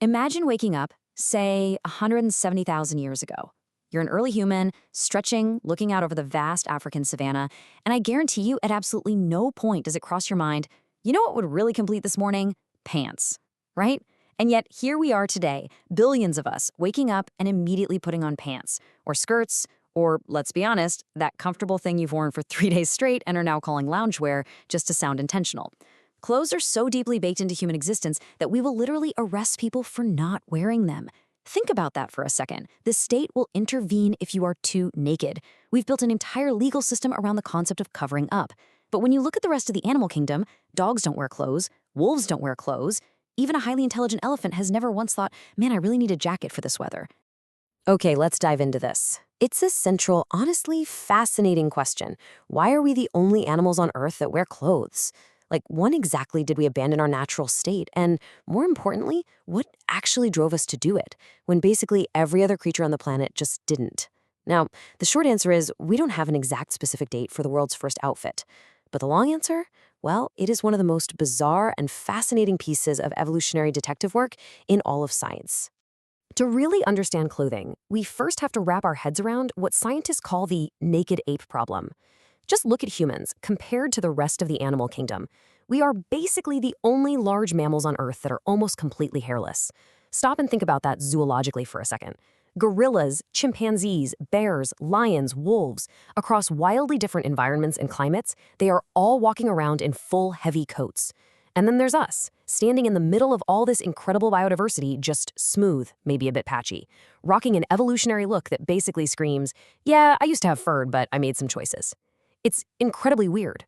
Imagine waking up, say, 170,000 years ago. You're an early human, stretching, looking out over the vast African savanna, and I guarantee you at absolutely no point does it cross your mind, you know what would really complete this morning? Pants, right? And yet here we are today, billions of us, waking up and immediately putting on pants, or skirts, or, let's be honest, that comfortable thing you've worn for 3 days straight and are now calling loungewear just to sound intentional. Clothes are so deeply baked into human existence that we will literally arrest people for not wearing them. Think about that for a second. The state will intervene if you are too naked. We've built an entire legal system around the concept of covering up. But when you look at the rest of the animal kingdom, dogs don't wear clothes, wolves don't wear clothes. Even a highly intelligent elephant has never once thought, man, I really need a jacket for this weather. Okay, let's dive into this. It's a central, honestly fascinating question. Why are we the only animals on Earth that wear clothes? Like, when exactly did we abandon our natural state? And more importantly, what actually drove us to do it, when basically every other creature on the planet just didn't? Now, the short answer is we don't have an exact specific date for the world's first outfit. But the long answer? Well, it is one of the most bizarre and fascinating pieces of evolutionary detective work in all of science. To really understand clothing, we first have to wrap our heads around what scientists call the naked ape problem. Just look at humans compared to the rest of the animal kingdom. We are basically the only large mammals on Earth that are almost completely hairless. Stop and think about that zoologically for a second. Gorillas, chimpanzees, bears, lions, wolves, across wildly different environments and climates, they are all walking around in full, heavy coats. And then there's us, standing in the middle of all this incredible biodiversity, just smooth, maybe a bit patchy, rocking an evolutionary look that basically screams, yeah, I used to have fur, but I made some choices. It's incredibly weird.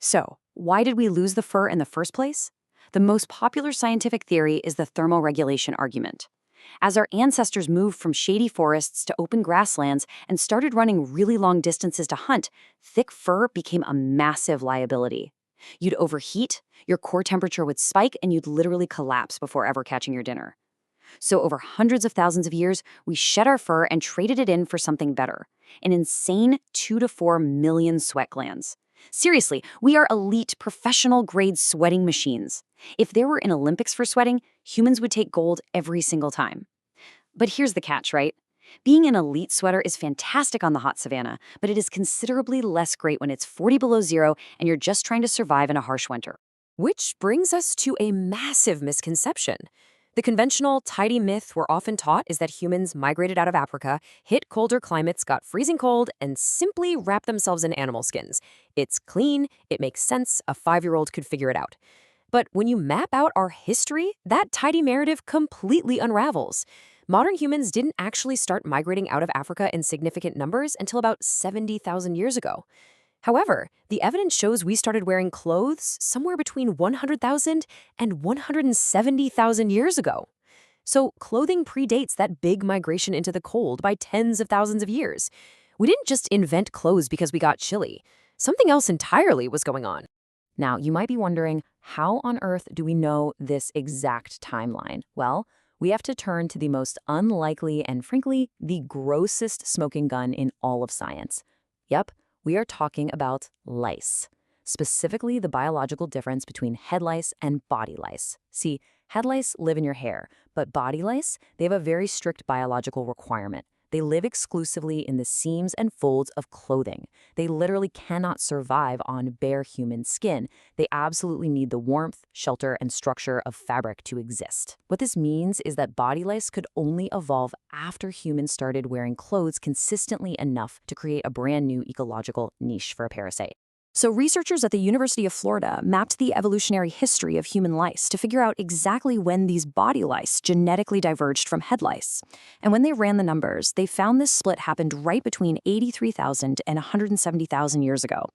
So, why did we lose the fur in the first place? The most popular scientific theory is the thermoregulation argument. As our ancestors moved from shady forests to open grasslands and started running really long distances to hunt, thick fur became a massive liability. You'd overheat, your core temperature would spike, and you'd literally collapse before ever catching your dinner. So over hundreds of thousands of years, we shed our fur and traded it in for something better. An insane 2 to 4 million sweat glands. Seriously, we are elite, professional-grade sweating machines. If there were an Olympics for sweating, humans would take gold every single time. But here's the catch, right? Being an elite sweater is fantastic on the hot savanna, but it is considerably less great when it's 40 below zero and you're just trying to survive in a harsh winter. Which brings us to a massive misconception. The conventional, tidy myth we're often taught is that humans migrated out of Africa, hit colder climates, got freezing cold, and simply wrapped themselves in animal skins. It's clean, it makes sense, a 5-year-old could figure it out. But when you map out our history, that tidy narrative completely unravels. Modern humans didn't actually start migrating out of Africa in significant numbers until about 70,000 years ago. However, the evidence shows we started wearing clothes somewhere between 100,000 and 170,000 years ago. So clothing predates that big migration into the cold by tens of thousands of years. We didn't just invent clothes because we got chilly. Something else entirely was going on. Now, you might be wondering, how on earth do we know this exact timeline? Well, we have to turn to the most unlikely and, frankly, the grossest smoking gun in all of science. Yep. We are talking about lice, specifically the biological difference between head lice and body lice. See, head lice live in your hair, but body lice, they have a very strict biological requirement. They live exclusively in the seams and folds of clothing. They literally cannot survive on bare human skin. They absolutely need the warmth, shelter, and structure of fabric to exist. What this means is that body lice could only evolve after humans started wearing clothes consistently enough to create a brand new ecological niche for a parasite. So researchers at the University of Florida mapped the evolutionary history of human lice to figure out exactly when these body lice genetically diverged from head lice. And when they ran the numbers, they found this split happened right between 83,000 and 170,000 years ago.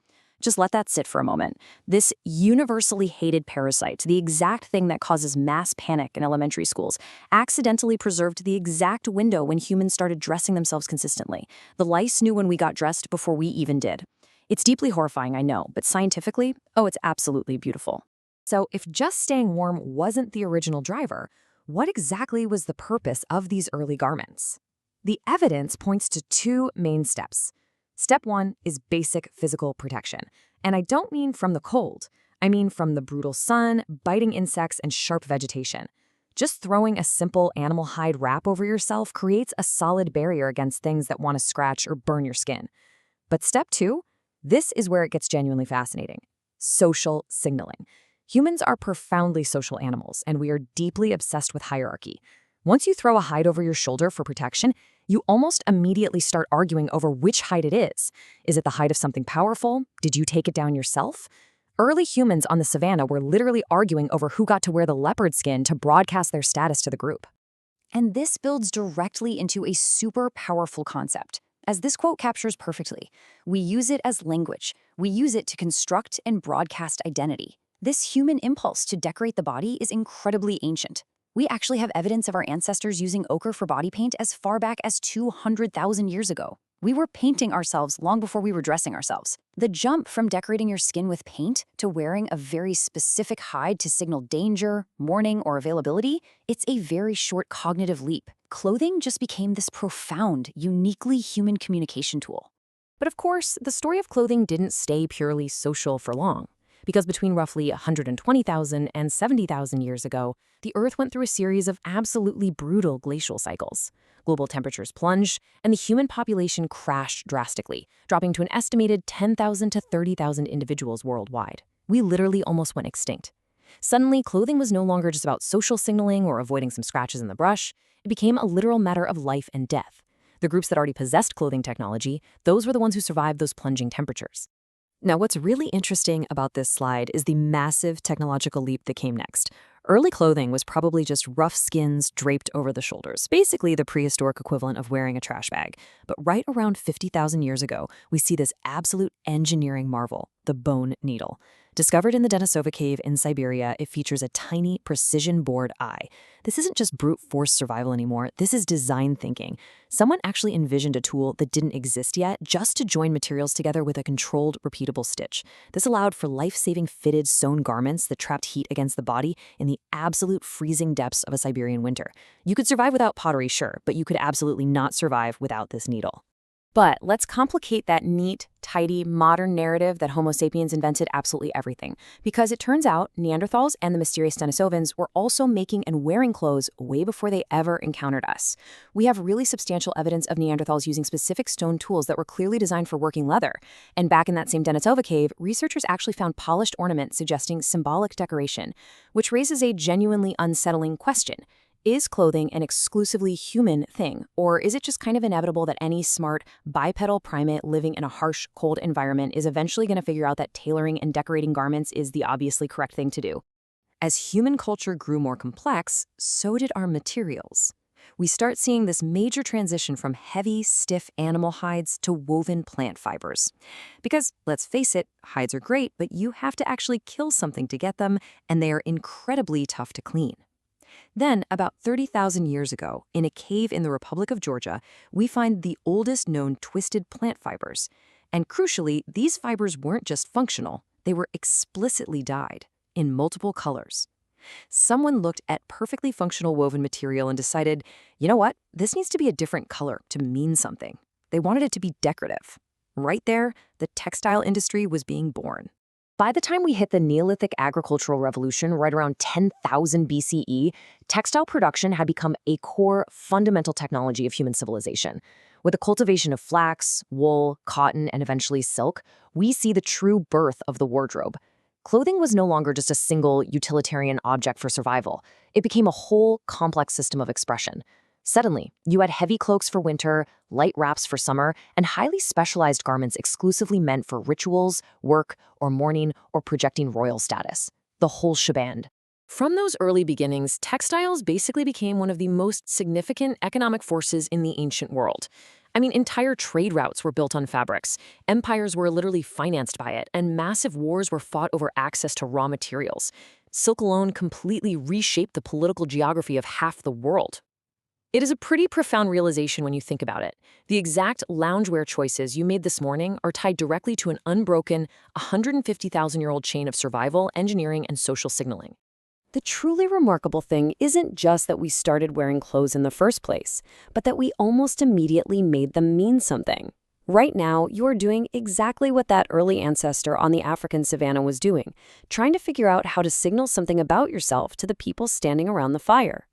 Just let that sit for a moment. This universally hated parasite, the exact thing that causes mass panic in elementary schools, accidentally preserved the exact window when humans started dressing themselves consistently. The lice knew when we got dressed before we even did. It's deeply horrifying, I know, but scientifically, oh, it's absolutely beautiful. So if just staying warm wasn't the original driver, what exactly was the purpose of these early garments? The evidence points to 2 main steps. Step 1 is basic physical protection. And I don't mean from the cold. I mean from the brutal sun, biting insects, and sharp vegetation. Just throwing a simple animal hide wrap over yourself creates a solid barrier against things that want to scratch or burn your skin. But step 2, this is where it gets genuinely fascinating. Social signaling. Humans are profoundly social animals, and we are deeply obsessed with hierarchy. Once you throw a hide over your shoulder for protection, you almost immediately start arguing over which hide it is. Is it the hide of something powerful? Did you take it down yourself? Early humans on the savannah were literally arguing over who got to wear the leopard skin to broadcast their status to the group. And this builds directly into a super powerful concept. As this quote captures perfectly, we use it as language. We use it to construct and broadcast identity. This human impulse to decorate the body is incredibly ancient. We actually have evidence of our ancestors using ochre for body paint as far back as 200,000 years ago. We were painting ourselves long before we were dressing ourselves. The jump from decorating your skin with paint to wearing a very specific hide to signal danger, mourning, or availability, it's a very short cognitive leap. Clothing just became this profound, uniquely human communication tool. But of course, the story of clothing didn't stay purely social for long. Because between roughly 120,000 and 70,000 years ago, the Earth went through a series of absolutely brutal glacial cycles. Global temperatures plunged, and the human population crashed drastically, dropping to an estimated 10,000 to 30,000 individuals worldwide. We literally almost went extinct. Suddenly, clothing was no longer just about social signaling or avoiding some scratches in the brush. It became a literal matter of life and death. The groups that already possessed clothing technology, those were the ones who survived those plunging temperatures. Now, what's really interesting about this slide is the massive technological leap that came next. Early clothing was probably just rough skins draped over the shoulders, basically the prehistoric equivalent of wearing a trash bag. But right around 50,000 years ago, we see this absolute engineering marvel, the bone needle. Discovered in the Denisova cave in Siberia, it features a tiny, precision-bored eye. This isn't just brute force survival anymore, this is design thinking. Someone actually envisioned a tool that didn't exist yet just to join materials together with a controlled, repeatable stitch. This allowed for life-saving fitted sewn garments that trapped heat against the body in the absolute freezing depths of a Siberian winter. You could survive without pottery, sure, but you could absolutely not survive without this needle. But let's complicate that neat, tidy, modern narrative that Homo sapiens invented absolutely everything. Because it turns out Neanderthals and the mysterious Denisovans were also making and wearing clothes way before they ever encountered us. We have really substantial evidence of Neanderthals using specific stone tools that were clearly designed for working leather. And back in that same Denisova cave, researchers actually found polished ornaments suggesting symbolic decoration, which raises a genuinely unsettling question. Is clothing an exclusively human thing, or is it just kind of inevitable that any smart, bipedal primate living in a harsh, cold environment is eventually going to figure out that tailoring and decorating garments is the obviously correct thing to do? As human culture grew more complex, so did our materials. We start seeing this major transition from heavy, stiff animal hides to woven plant fibers. Because, let's face it, hides are great, but you have to actually kill something to get them, and they are incredibly tough to clean. Then, about 30,000 years ago, in a cave in the Republic of Georgia, we find the oldest known twisted plant fibers. And crucially, these fibers weren't just functional, they were explicitly dyed, in multiple colors. Someone looked at perfectly functional woven material and decided, you know what, this needs to be a different color to mean something. They wanted it to be decorative. Right there, the textile industry was being born. By the time we hit the Neolithic agricultural revolution right around 10,000 BCE, textile production had become a core, fundamental technology of human civilization. With the cultivation of flax, wool, cotton, and eventually silk, we see the true birth of the wardrobe. Clothing was no longer just a single utilitarian object for survival. It became a whole, complex system of expression. Suddenly, you had heavy cloaks for winter, light wraps for summer, and highly specialized garments exclusively meant for rituals, work, or mourning, or projecting royal status. The whole shebang. From those early beginnings, textiles basically became one of the most significant economic forces in the ancient world. I mean, entire trade routes were built on fabrics, empires were literally financed by it, and massive wars were fought over access to raw materials. Silk alone completely reshaped the political geography of half the world. It is a pretty profound realization when you think about it. The exact loungewear choices you made this morning are tied directly to an unbroken, 150,000-year-old chain of survival, engineering, and social signaling. The truly remarkable thing isn't just that we started wearing clothes in the first place, but that we almost immediately made them mean something. Right now, you're doing exactly what that early ancestor on the African savanna was doing, trying to figure out how to signal something about yourself to the people standing around the fire.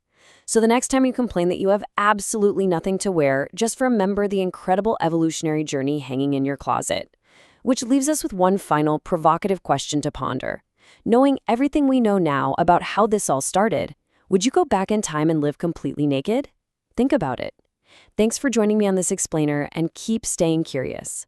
So the next time you complain that you have absolutely nothing to wear, just remember the incredible evolutionary journey hanging in your closet. Which leaves us with one final provocative question to ponder. Knowing everything we know now about how this all started, would you go back in time and live completely naked? Think about it. Thanks for joining me on this explainer, and keep staying curious.